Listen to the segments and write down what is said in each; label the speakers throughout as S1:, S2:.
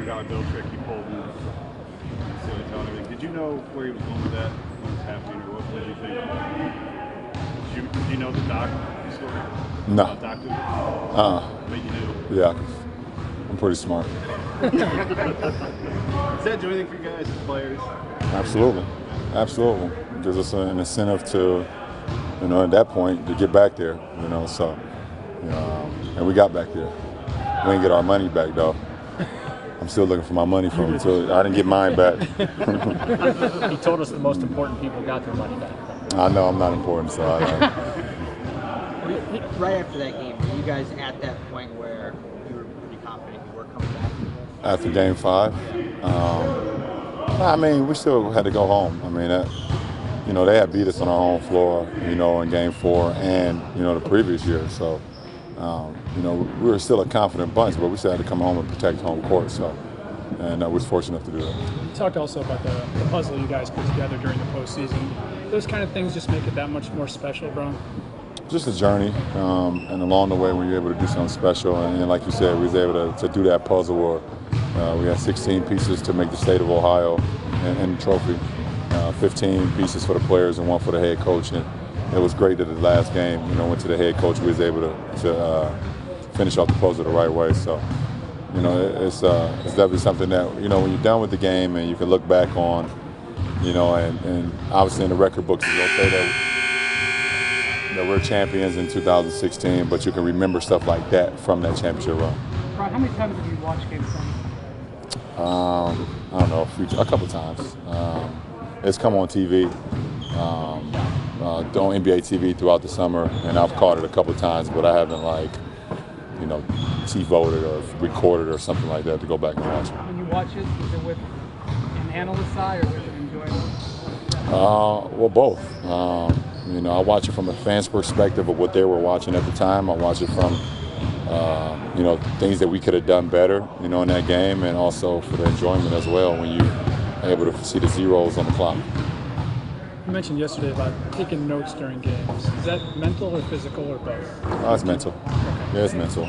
S1: $100 bill trick he pulled in Silly Tone. Did you know where he was going with that when it was happening, or what did you think? Did you know the doc story?
S2: No.
S1: Doctor? But you knew.
S2: Yeah. I'm pretty smart.
S1: Does that do anything for you guys as players?
S2: Absolutely. Absolutely. It gives us an incentive to, at that point, to get back there, so, and we got back there. We didn't get our money back, though. I'm still looking for my money from him, so I didn't get mine back.
S3: He told us the most important people got their money back.
S2: I know I'm not important, so I
S4: Right after that game, were you guys at that point where you were pretty confident you were coming back?
S2: After Game 5? We still had to go home. They had beat us on our home floor, in Game 4 and, the previous year. So, we were still a confident bunch, but we still had to come home and protect home court. So, and I was fortunate enough to do that.
S5: You talked also about the puzzle you guys put together during the postseason. Those kind of things just make it that much more special, bro.
S2: Just a journey, and along the way when you're able to do something special, and like you said, we was able to do that puzzle where we had 16 pieces to make the state of Ohio and the trophy, 15 pieces for the players and one for the head coach, and it was great that the last game, went to the head coach. We was able to finish off the puzzle the right way. So, it's definitely something that when you're done with the game and you can look back on, and obviously in the record books you'll say that we're champions in 2016, but you can remember stuff like that from that championship run.
S6: Ron, how many times have you watched Game 7?
S2: I don't know, a couple times. It's come on TV, on NBA TV throughout the summer, and I've caught it a couple times, but I haven't T-voted or recorded or something like that to go back and watch it.
S6: When you watch it, is it with an analyst eye or with an enjoyment?
S2: Well, both. I watch it from a fan's perspective of what they were watching at the time. I watch it from, things that we could have done better, in that game, and also for the enjoyment as well when you're able to see the zeros on the clock.
S5: You mentioned yesterday about taking notes during games. Is that mental or physical or both?
S2: It's mental. Yeah, it's mental.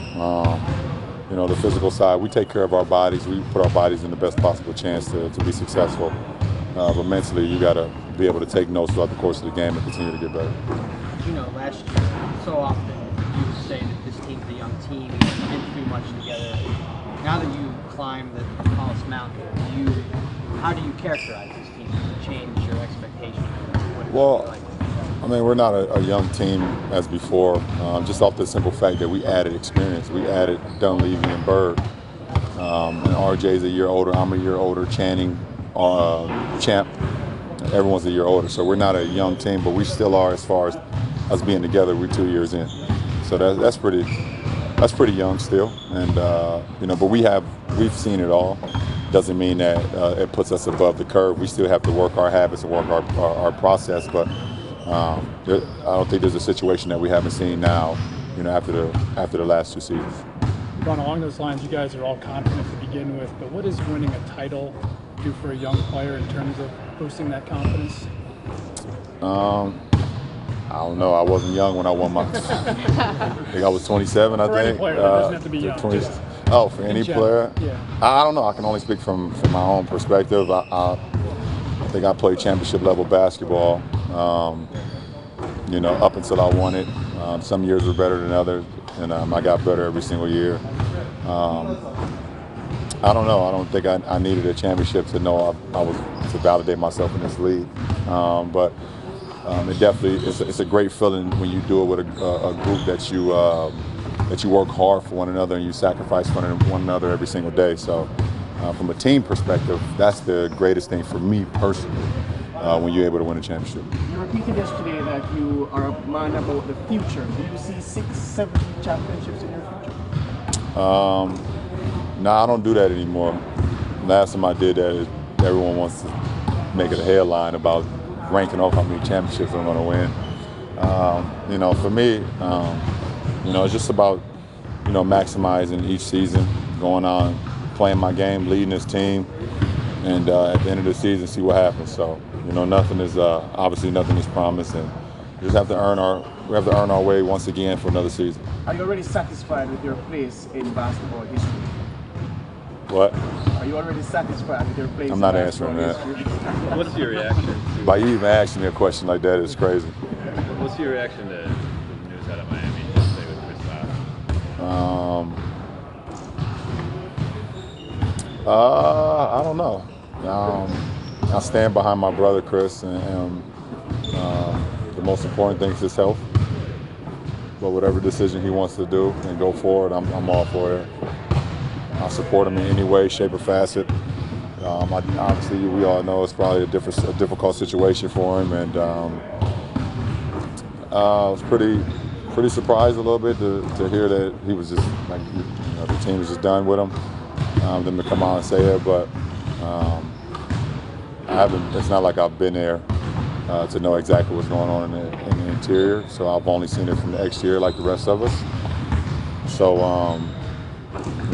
S2: The physical side, we take care of our bodies. We put our bodies in the best possible chance to be successful. But mentally, you got to be able to take notes throughout the course of the game and continue to get better.
S4: Last year, so often you would say that this team's a young team, you've been through much together. Now that you climb the tallest mountain, how do you characterize this team to change your expectations?
S2: Well, we're not a young team as before, just off the simple fact that we added experience. We added Dunleavy and Bird. And RJ's a year older, I'm a year older, Channing, Champ. Everyone's a year older, so we're not a young team, but we still are as far as us being together. We're 2 years in, so that's pretty young still. And but we've seen it all. Doesn't mean that it puts us above the curve. We still have to work our habits and work our process, but I don't think there's a situation that we haven't seen now, after the last 2 seasons.
S5: Ron, along those lines, you guys are all confident to begin with, but what does winning a title do for a young player in terms of boosting that confidence?
S2: I don't know. I wasn't young when I won my. I think I was 27.
S5: For any player, that doesn't have to be young.
S2: For any player?
S5: Yeah.
S2: I don't know. I can only speak from my own perspective. I think I played championship level basketball. Up until I won it. Some years were better than others, and I got better every single year. I don't know. I don't think I needed a championship to know I was to validate myself in this league. But it definitely it's a great feeling when you do it with a group that you work hard for one another and you sacrifice for one another every single day. So from a team perspective, that's the greatest thing for me personally when you're able to win a championship.
S6: You repeated yesterday that you are a man about the future. Do you see 6, 7 championships in your future?
S2: No, I don't do that anymore. Last time I did that, everyone wants to make it a headline about ranking off how many championships I'm going to win. For me, it's just about, maximizing each season, going on, playing my game, leading this team, and at the end of the season, see what happens. So, nothing is obviously nothing is promised, and we just have to earn our way once again for another season.
S6: Are you already satisfied with your place in basketball history?
S2: What?
S6: Are you already satisfied with your place?
S2: I'm not answering that.
S1: What's your reaction to?
S2: By you even asking me a question like that is crazy.
S1: What's your reaction to the news out of Miami yesterday with Chris Bosh?
S2: I don't know. I stand behind my brother Chris, and the most important thing is his health. But whatever decision he wants to do and go forward, I'm all for it. I support him in any way, shape, or facet. Obviously, we all know it's probably a difficult situation for him, and I was pretty surprised a little bit to hear that he was just like, the team was just done with him. Them to come out and say it, but I haven't. It's not like I've been there to know exactly what's going on in the interior. So I've only seen it from the exterior, like the rest of us. So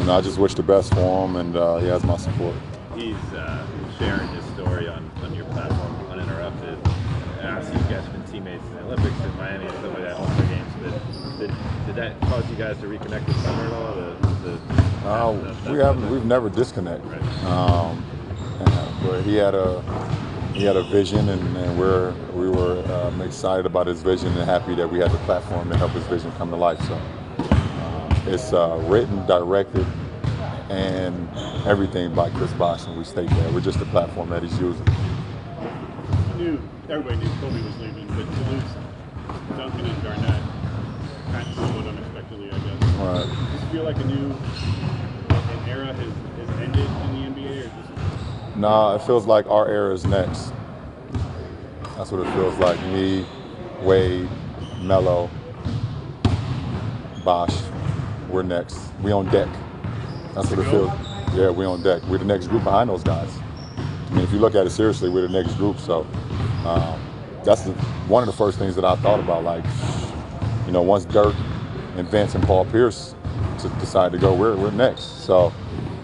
S2: I just wish the best for him, and he has my support.
S1: He's sharing his story on your platform uninterrupted. And obviously, you guys have been teammates in the Olympics in Miami and stuff like that, All-Star games. Did that cause you guys to reconnect with summer at all?
S2: We've never disconnected.
S1: Right.
S2: But he had a vision, and we were excited about his vision and happy that we had the platform to help his vision come to life. So it's written, directed, and everything by Chris Bosh, and we stay there. We're just the platform that he's using.
S1: Everybody knew Kobe was leaving, but to lose Duncan and Garnett kind of somewhat unexpectedly, I guess.
S2: Right.
S1: Does it feel like an era has ended in the NBA, or just?
S2: Nah, it feels like our era is next. That's what it feels like. Me, Wade, Melo, Bosh, we're next. We on deck. That's what it feels. Yeah, we on deck. We're the next group behind those guys. I mean, if you look at it seriously, we're the next group. So that's one of the first things that I thought about. Like, once Dirk and Vince and Paul Pierce decide to go, we're next. So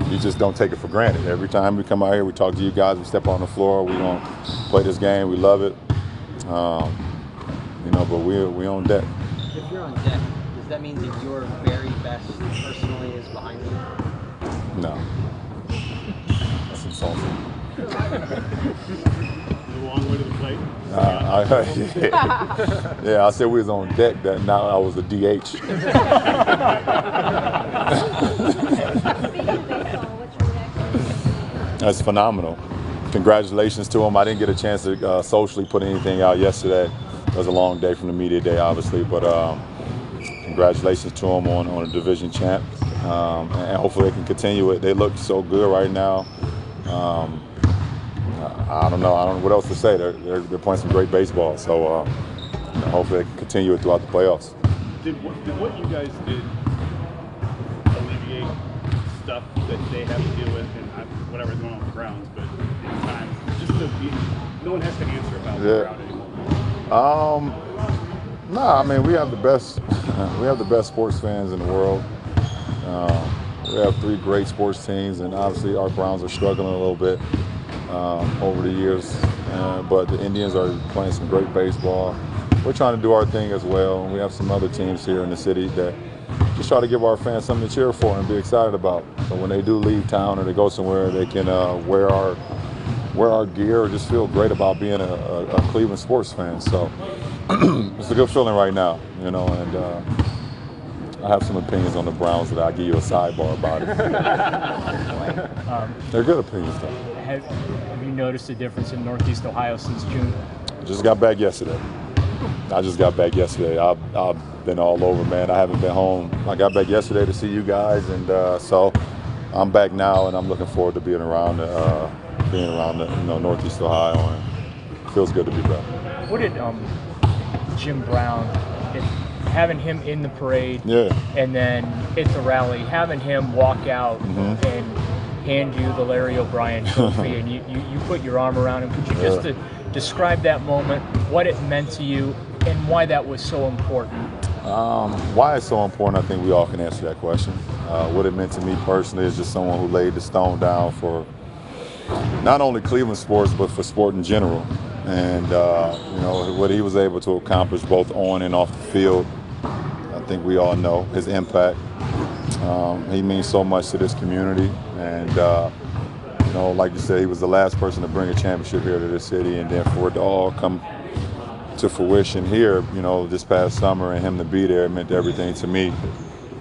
S2: you just don't take it for granted. Every time we come out here, we talk to you guys, we step on the floor, we gonna play this game, we love it. But we on deck.
S4: If you're on deck, does that mean that your very best personally is behind you?
S2: No. That's insulting.
S1: A long way to the plate.
S2: Yeah, I said we was on deck. That now I was a DH. That's phenomenal. Congratulations to him. I didn't get a chance to socially put anything out yesterday. It was a long day from the media day, obviously, but congratulations to him on a division champ, and hopefully they can continue it. They look so good right now. I don't know what else to say. They're playing some great baseball, so hopefully they can continue it throughout the playoffs.
S1: Did what you guys did alleviate stuff that they have to deal with and whatever's going on the grounds, but in time, just to be, no one has to answer about the crowd anymore.
S2: No, I mean we have the best sports fans in the world. We have 3 great sports teams, and obviously our Browns are struggling a little bit over the years, but the Indians are playing some great baseball. We're trying to do our thing as well, and we have some other teams here in the city that just try to give our fans something to cheer for and be excited about. So when they do leave town or they go somewhere, they can wear our gear or just feel great about being a Cleveland sports fan. So it's a good feeling right now, and I have some opinions on the Browns that I'll give you a sidebar about it. They're good opinions, though.
S3: Have you noticed a difference in Northeast Ohio since June?
S2: Just got back yesterday. I've been all over, man. I haven't been home. I got back yesterday to see you guys, and so I'm back now, and I'm looking forward to being around Northeast Ohio, and it feels good to be back.
S3: What did Jim Brown, having him in the parade, and then at the rally, having him walk out and hand you the Larry O'Brien trophy, and you put your arm around him? Could you just describe that moment, what it meant to you, and why that was so important?
S2: Why it's so important, I think we all can answer that question. What it meant to me personally is just someone who laid the stone down for not only Cleveland sports, but for sport in general. And what he was able to accomplish both on and off the field, I think we all know his impact. He means so much to this community, and You know, like you said, he was the last person to bring a championship here to this city, and then for it to all come to fruition here, you know, this past summer, and him to be there, it meant everything to me.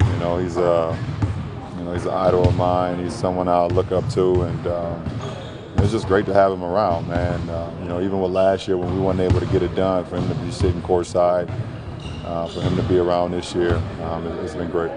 S2: You know, he's an idol of mine. He's someone I look up to, and it's just great to have him around, man. You know, even with last year when we weren't able to get it done, for him to be sitting courtside, for him to be around this year, it's been great.